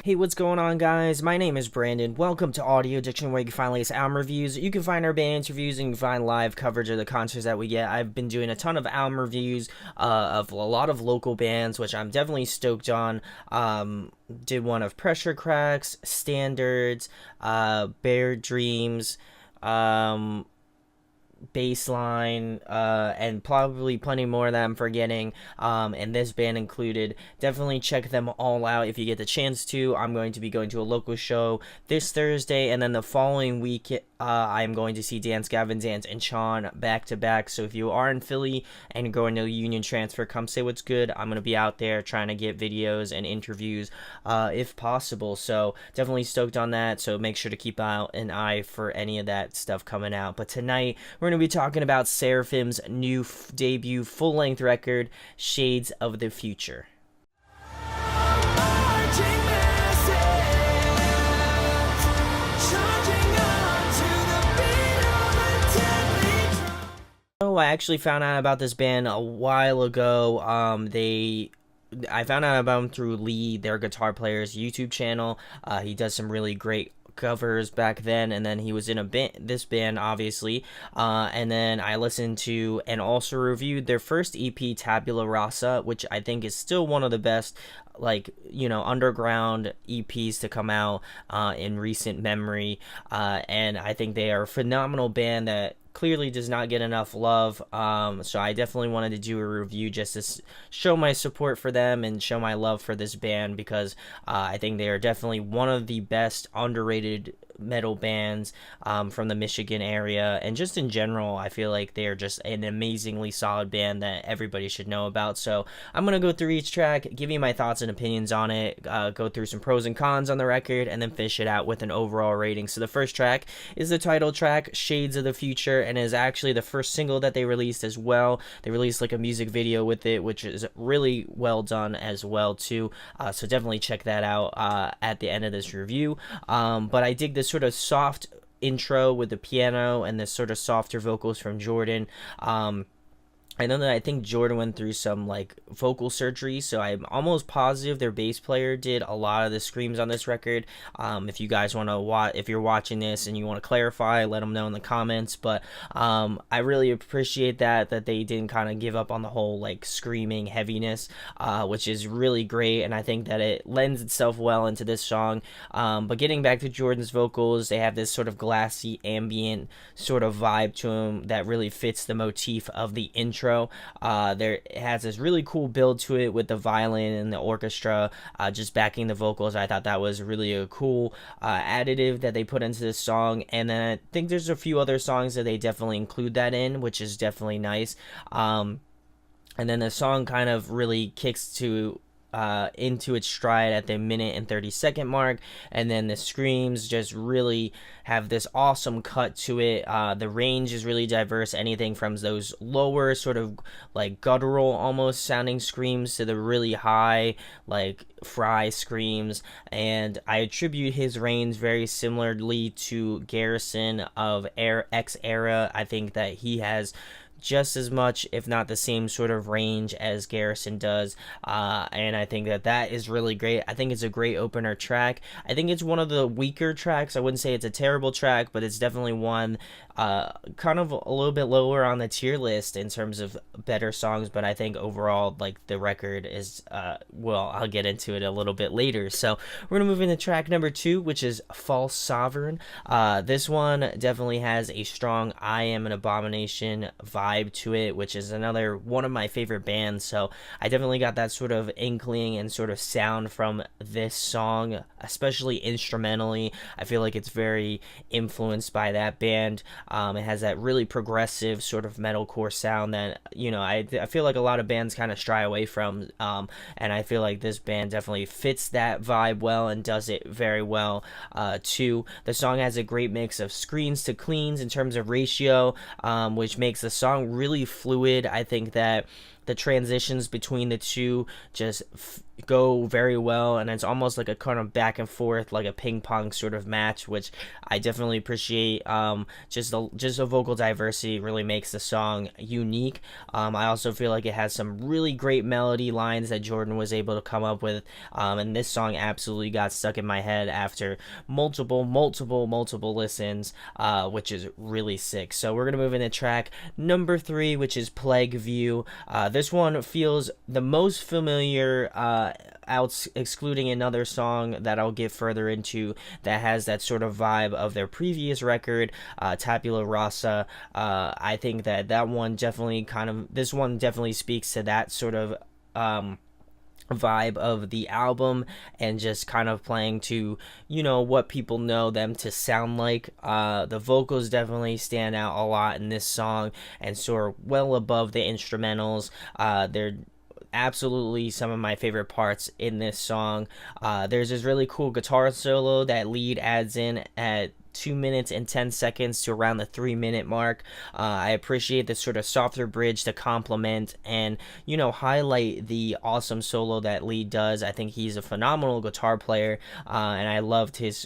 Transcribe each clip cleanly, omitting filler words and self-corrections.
Hey, what's going on, guys? My name is Brandon. Welcome to Audio Addiction, where you can find latest album reviews. You can find our band interviews and you can find live coverage of the concerts that we get. I've been doing a ton of album reviews of a lot of local bands, which I'm definitely stoked on. Did one of Pressure Cracks, Standards, Bare Dreams, Baseline, and probably plenty more that I'm forgetting, and this band included. Definitely check them all out if you get the chance to. I'm going to be going to a local show this Thursday, and then the following week I'm going to see Dance Gavin Dance and Sean back to back. So if you are in Philly and you're going to Union Transfer, come say what's good. I'm going to be out there trying to get videos and interviews if possible, so definitely stoked on that. So make sure to keep out an eye for any of that stuff coming out. But tonight we're going to be talking about Seraphim's new debut full-length record, Shades of the Future. Oh, I actually found out about this band a while ago. I found out about him through Lee, their guitar player's YouTube channel. He does some really great covers back then, and then he was in this band, obviously, and then I listened to and also reviewed their first EP, Tabula Rasa, which I think is still one of the best, underground EPs to come out in recent memory, and I think they are a phenomenal band that clearly does not get enough love, so I definitely wanted to do a review just to show my support for them and show my love for this band, because I think they are definitely one of the best underrated metal bands from the Michigan area, and just in general I feel like they are just an amazingly solid band that everybody should know about. So I'm gonna go through each track, give you my thoughts and opinions on it, go through some pros and cons on the record, and then finish it out with an overall rating. So the first track is the title track, Shades of the Future, and is actually the first single that they released as well. They released like a music video with it, which is really well done as well too, so definitely check that out at the end of this review. But I dig this sort of soft intro with the piano and the sort of softer vocals from Jordan. I know that I think Jordan went through some like vocal surgery, so I'm almost positive their bass player did a lot of the screams on this record. If you guys want to if you're watching this and you want to clarify, let them know in the comments. But I really appreciate that they didn't kind of give up on the whole like screaming heaviness, which is really great, and I think that it lends itself well into this song. But getting back to Jordan's vocals, they have this sort of glassy ambient sort of vibe to them that really fits the motif of the intro. It has this really cool build to it with the violin and the orchestra just backing the vocals. I thought that was really a cool additive that they put into this song, and then I think there's a few other songs that they definitely include that in, which is definitely nice. And then the song kind of really kicks into its stride at the minute and 30-second mark, and then the screams just really have this awesome cut to it. The range is really diverse, anything from those lower sort of like guttural almost sounding screams to the really high like Fry screams, and I attribute his range very similarly to Garrison of X Era. I think that he has just as much, if not the same sort of range as Garrison does, and I think that is really great. I think it's a great opener track. I think it's one of the weaker tracks. I wouldn't say it's a terrible track, but it's definitely one kind of a little bit lower on the tier list in terms of better songs, but I think overall like the record is I'll get into it a little bit later. So we're gonna move into track number 2, which is False Sovereign. This one definitely has a strong I Am an Abomination vibe to it, which is another one of my favorite bands, so I definitely got that sort of inkling and sort of sound from this song, especially instrumentally. I feel like it's very influenced by that band. It has that really progressive sort of metalcore sound that, I feel like a lot of bands kind of shy away from, and I feel like this band definitely fits that vibe well and does it very well too. The song has a great mix of screens to cleans in terms of ratio, which makes the song really fluid. I think that the transitions between the two just go very well, and it's almost like a kind of back and forth, like a ping pong sort of match, which I definitely appreciate. Just the vocal diversity really makes the song unique. I also feel like it has some really great melody lines that Jordan was able to come up with, and this song absolutely got stuck in my head after multiple listens, which is really sick. So we're gonna move into track number 3, which is Plague View. This one feels the most familiar, excluding another song that I'll get further into that has that sort of vibe of their previous record, Tabula Rasa. I think that one definitely this one definitely speaks to that sort of vibe of the album, and just kind of playing to what people know them to sound like. The vocals definitely stand out a lot in this song and soar well above the instrumentals. They're absolutely some of my favorite parts in this song. There's this really cool guitar solo that lead adds in at 2 minutes and 10 seconds to around the 3-minute mark. I appreciate this sort of softer bridge to complement and highlight the awesome solo that Lee does. I think he's a phenomenal guitar player, and I loved his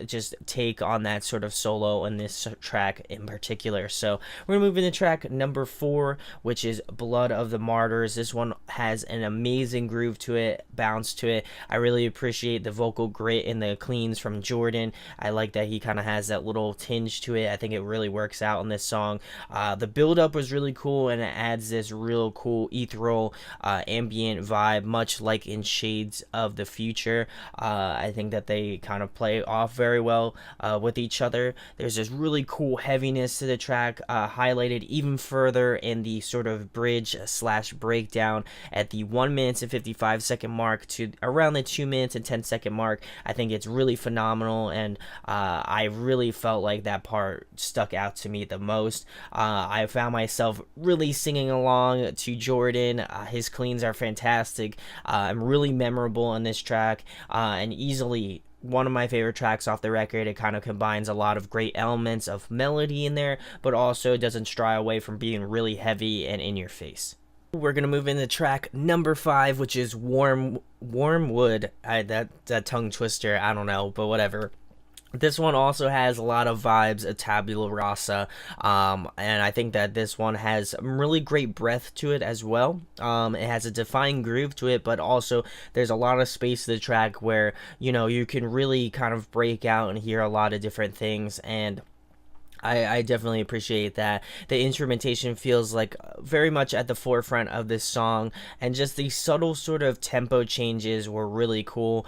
just take on that sort of solo in this track in particular. So we're gonna move into track number 4, which is Blood of the Martyrs. This one has an amazing groove to it, bounce to it. I really appreciate the vocal grit and the cleans from Jordan. I like that he kind of has that little tinge to it. I think it really works out in this song. The build up was really cool, and it adds this real cool ethereal ambient vibe, much like in Shades of the Future. I think that they kind of play off very well with each other. There's this really cool heaviness to the track, highlighted even further in the sort of bridge slash breakdown at the 1 minute and 55-second mark to around the 2 minutes and 10-second mark. I think it's really phenomenal, and I really felt like that part stuck out to me the most. I found myself really singing along to Jordan. His cleans are fantastic and really memorable in this track, and easily one of my favorite tracks off the record. It kind of combines a lot of great elements of melody in there, but also doesn't stray away from being really heavy and in your face. We're gonna move into track number 5, which is Wormwood. That tongue twister, I don't know, but whatever. This one also has a lot of vibes of Tabula Rasa, and I think that this one has some really great breath to it as well. It has a defined groove to it, but also there's a lot of space to the track where you can really kind of break out and hear a lot of different things, and I definitely appreciate that. The instrumentation feels like very much at the forefront of this song, and just the subtle sort of tempo changes were really cool.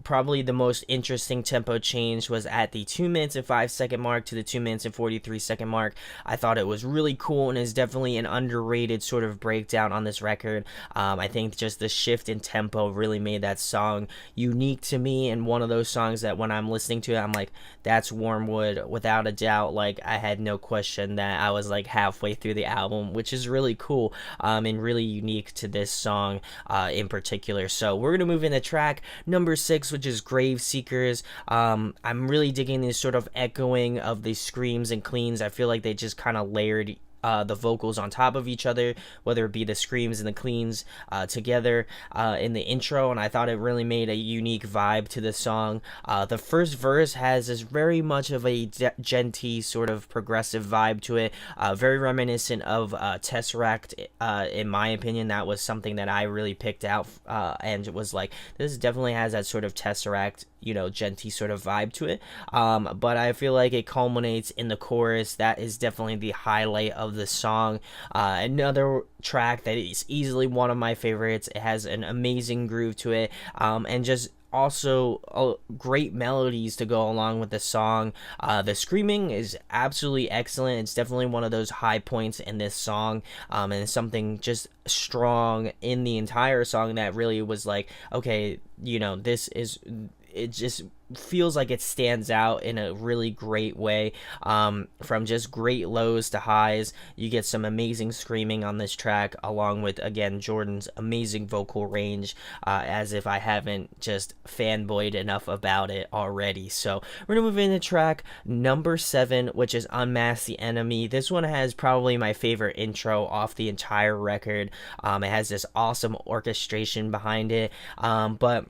Probably the most interesting tempo change was at the 2 minutes and 5-second mark to the 2 minutes and 43-second mark. I thought it was really cool, and is definitely an underrated sort of breakdown on this record. I think just the shift in tempo really made that song unique to me, and one of those songs that when I'm listening to it, I'm like, that's Wormwood without a doubt. Like, I had no question that I was like halfway through the album, which is really cool, and really unique to this song in particular. So we're gonna move into track number 6, which is Grave Seekers. I'm really digging this sort of echoing of the screams and cleans. I feel like they just kind of layered the vocals on top of each other, whether it be the screams and the cleans together in the intro, and I thought it really made a unique vibe to the song. The first verse has this very much of a genty sort of progressive vibe to it, very reminiscent of Tesseract. In my opinion, that was something that I really picked out, and it was like, this definitely has that sort of Tesseract, genty sort of vibe to it. But I feel like it culminates in the chorus. That is definitely the highlight of the song. Another track that is easily one of my favorites. It has an amazing groove to it, and just also great melodies to go along with the song. The screaming is absolutely excellent. It's definitely one of those high points in this song, and it's something just strong in the entire song that really was like, okay, this is, it just feels like it stands out in a really great way. From just great lows to highs, you get some amazing screaming on this track, along with, again, Jordan's amazing vocal range, as if I haven't just fanboyed enough about it already. So we're gonna move into track number 7, which is Unmask the Enemy. This one has probably my favorite intro off the entire record. It has this awesome orchestration behind it, but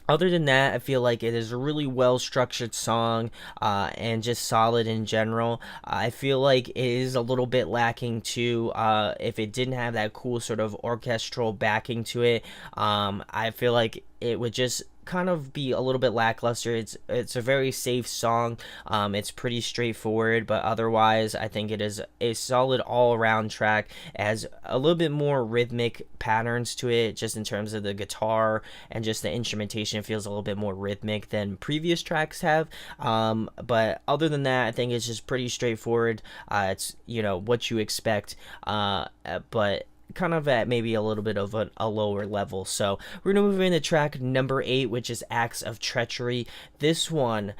other than that, I feel like it is a really well structured song, and just solid in general. I feel like it is a little bit lacking too. If it didn't have that cool sort of orchestral backing to it, I feel like it would just kind of be a little bit lackluster. It's a very safe song. It's pretty straightforward, but otherwise I think it is a solid all around track. It has a little bit more rhythmic patterns to it, just in terms of the guitar and just the instrumentation feels a little bit more rhythmic than previous tracks have. But other than that, I think it's just pretty straightforward. It's what you expect, but kind of at maybe a little bit of a lower level. So we're gonna move into track number 8, which is Acts of Treachery. This one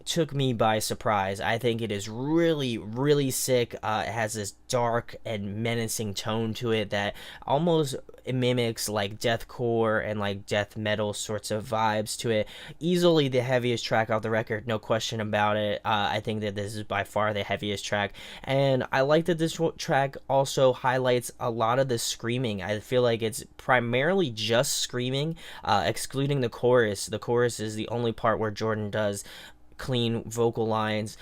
took me by surprise. I think it is really, really sick. It has this dark and menacing tone to it that almost mimics like deathcore and like death metal sorts of vibes to it. Easily the heaviest track off the record, no question about it. I think that this is by far the heaviest track, and I like that this track also highlights a lot of the screaming. I feel like it's primarily just screaming, excluding the chorus. The chorus is the only part where Jordan does clean vocal lines,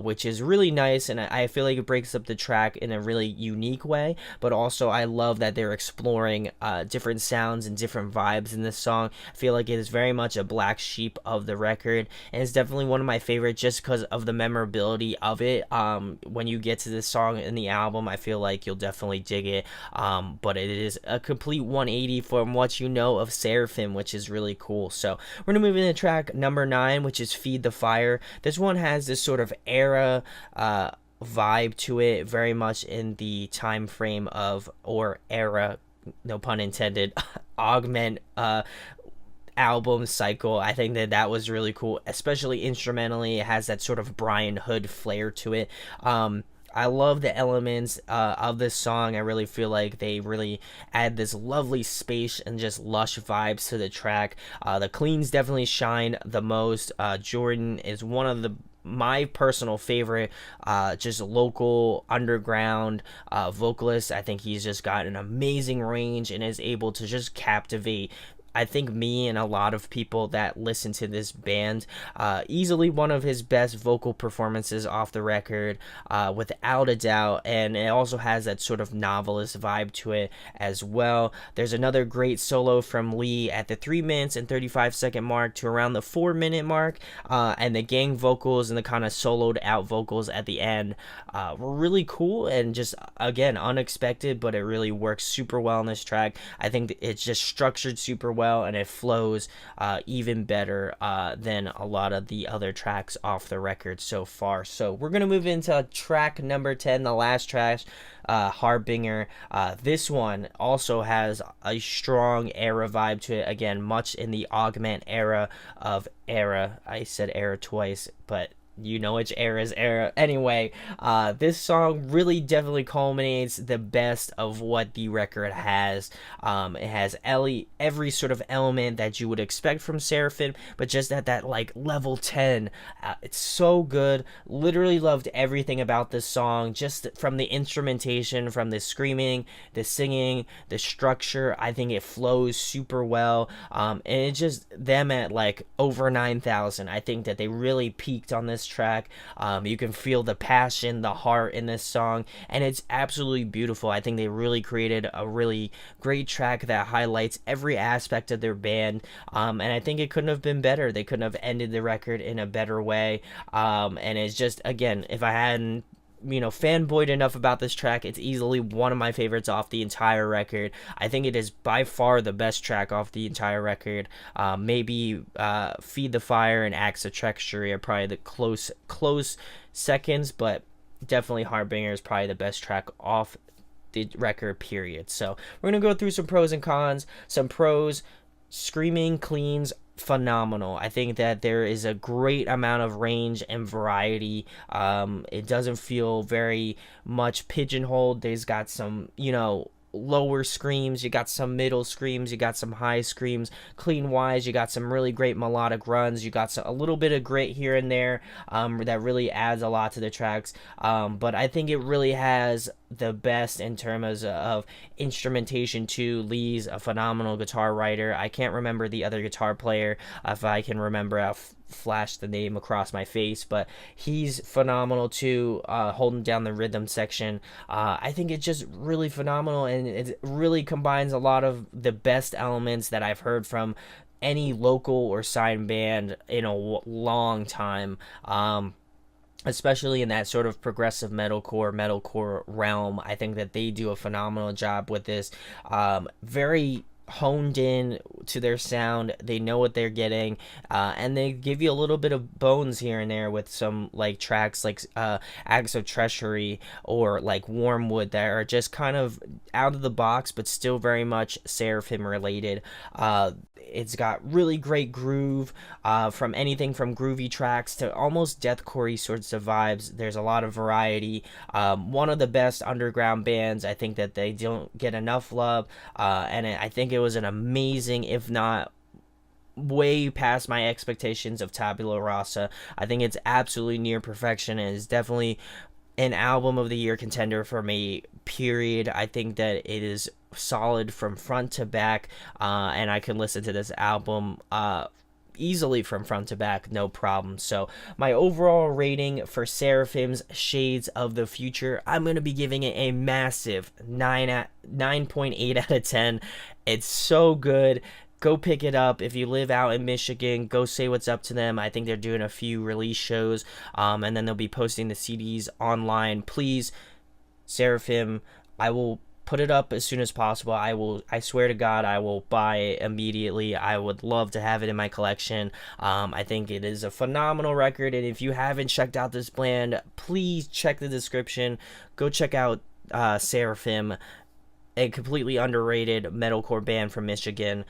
which is really nice, and I feel like it breaks up the track in a really unique way. But also I love that they're exploring different sounds and different vibes in this song. I feel like it is very much a black sheep of the record, and it's definitely one of my favorites just because of the memorability of it. When you get to this song in the album, I feel like you'll definitely dig it, but it is a complete 180 from what you know of Seraphim, which is really cool. So we're gonna move into track number 9, which is Feed the Fire. This one has this sort of era vibe to it, very much in the time frame of, or era, no pun intended, augment album cycle. I think that was really cool, especially instrumentally. It has that sort of Brian Hood flair to it. I love the elements of this song. I really feel like they really add this lovely space and just lush vibes to the track. The cleans definitely shine the most. Jordan is one of my personal favorite just local underground vocalists. I think he's just got an amazing range and is able to just captivate, I think, me and a lot of people that listen to this band. Easily one of his best vocal performances off the record, without a doubt, and it also has that sort of novelist vibe to it as well. There's another great solo from Lee at the 3 minutes and 35-second mark to around the 4-minute mark, and the gang vocals and the kind of soloed out vocals at the end were really cool and just, again, unexpected, but it really works super well on this track. I think it's just structured super well, and it flows even better than a lot of the other tracks off the record so far. So we're gonna move into track number 10, the last track, Harbinger. This one also has a strong era vibe to it, again, much in the augment era of era. I said era twice, but you know which era's era. Anyway, this song really definitely culminates the best of what the record has. It has every sort of element that you would expect from Seraphim, but just at that like level 10. It's so good. Literally loved everything about this song, just from the instrumentation, from the screaming, the singing, the structure. I think it flows super well, and it's just them at like over 9,000. I think that they really peaked on this track. You can feel the passion, the heart in this song, and it's absolutely beautiful. I think they really created a really great track that highlights every aspect of their band, and I think it couldn't have been better. They couldn't have ended the record in a better way, and it's just, again, if I hadn't fanboyed enough about this track, it's easily one of my favorites off the entire record. I think it is by far the best track off the entire record. Maybe Feed the Fire and Acts of Treachery are probably the close seconds, but definitely Harbinger is probably the best track off the record, period. So we're gonna go through some pros and cons. Some pros: screaming cleans phenomenal. I think that there is a great amount of range and variety. It doesn't feel very much pigeonholed. There's got some, lower screams, you got some middle screams, you got some high screams. Clean wise, you got some really great melodic runs, you got a little bit of grit here and there, that really adds a lot to the tracks. But I think it really has the best in terms of instrumentation too. Lee's a phenomenal guitar writer. I can't remember the other guitar player. If I can remember, I'll flash the name across my face, but he's phenomenal too, holding down the rhythm section. I think it's just really phenomenal, and it really combines a lot of the best elements that I've heard from any local or signed band in a long time. Especially in that sort of progressive metalcore realm. I think that they do a phenomenal job with this. Very honed in to their sound. They know what they're getting, and they give you a little bit of bones here and there with some like tracks like Acts of Treachery or like Wormwood that are just kind of out of the box but still very much Seraphim related. It's got really great groove, from anything from groovy tracks to almost deathcore-y sorts of vibes. There's a lot of variety. One of the best underground bands. I think that they don't get enough love, and I think it was an amazing, if not way past my expectations of Tabula Rasa. I think it's absolutely near perfection, and is definitely an album of the year contender for me, period. I think that it is solid from front to back, and I can listen to this album easily from front to back, no problem. So my overall rating for Seraphim's Shades of the Future, I'm going to be giving it a massive 9.8 out of 10. It's so good. Go pick it up. If you live out in Michigan, go say what's up to them. I think they're doing a few release shows, and then they'll be posting the CDs online. Please, Seraphim, I will put it up as soon as possible. I swear to God, I will buy it immediately. I would love to have it in my collection. I think it is a phenomenal record, and if you haven't checked out this band, please check the description. Go check out Seraphim, a completely underrated metalcore band from Michigan.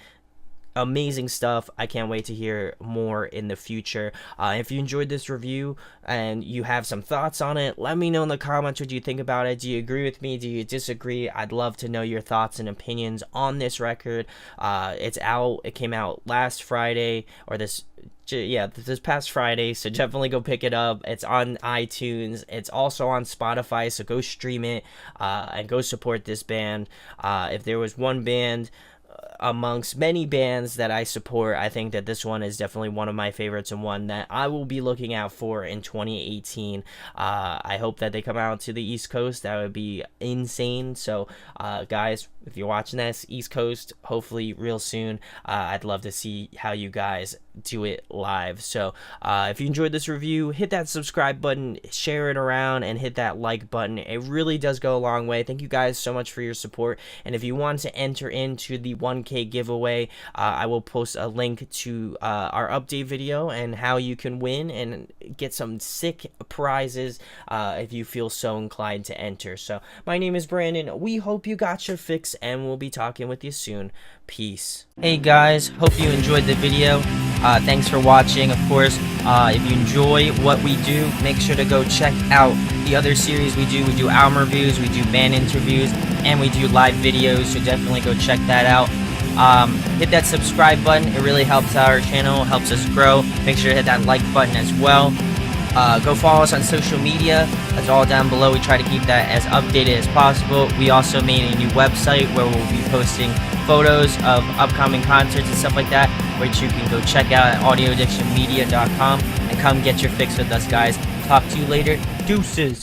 Amazing stuff. I can't wait to hear more in the future. If you enjoyed this review and you have some thoughts on it, let me know in the comments what you think about it. Do you agree with me? Do you disagree? I'd love to know your thoughts and opinions on this record. It's out. It came out last Friday, or this past Friday, so definitely go pick it up. It's on iTunes. It's also on Spotify, so go stream it, and go support this band. If there was one band amongst many bands that I support, I think that this one is definitely one of my favorites and one that I will be looking out for in 2018. I hope that they come out to the East Coast. That would be insane. So guys, if you're watching this, East Coast, hopefully real soon, I'd love to see how you guys do it live. So if you enjoyed this review, hit that subscribe button, share it around, and hit that like button. It really does go a long way. Thank you guys so much for your support. And if you want to enter into the 1K giveaway, I will post a link to our update video and how you can win and get some sick prizes if you feel so inclined to enter. So my name is Brandon. We hope you got your fix, and we'll be talking with you soon. Peace. Hey guys, hope you enjoyed the video. Thanks for watching. Of course, if you enjoy what we do, make sure to go check out the other series we do. We do album reviews, we do band interviews, and we do live videos, so definitely go check that out. Hit that subscribe button. It really helps our channel, helps us grow. Make sure to hit that like button as well. Go follow us on social media. That's all down below. We try to keep that as updated as possible. We also made a new website where we'll be posting photos of upcoming concerts and stuff like that, which you can go check out at audioaddictionmedia.com, and come get your fix with us, guys. Talk to you later. Deuces.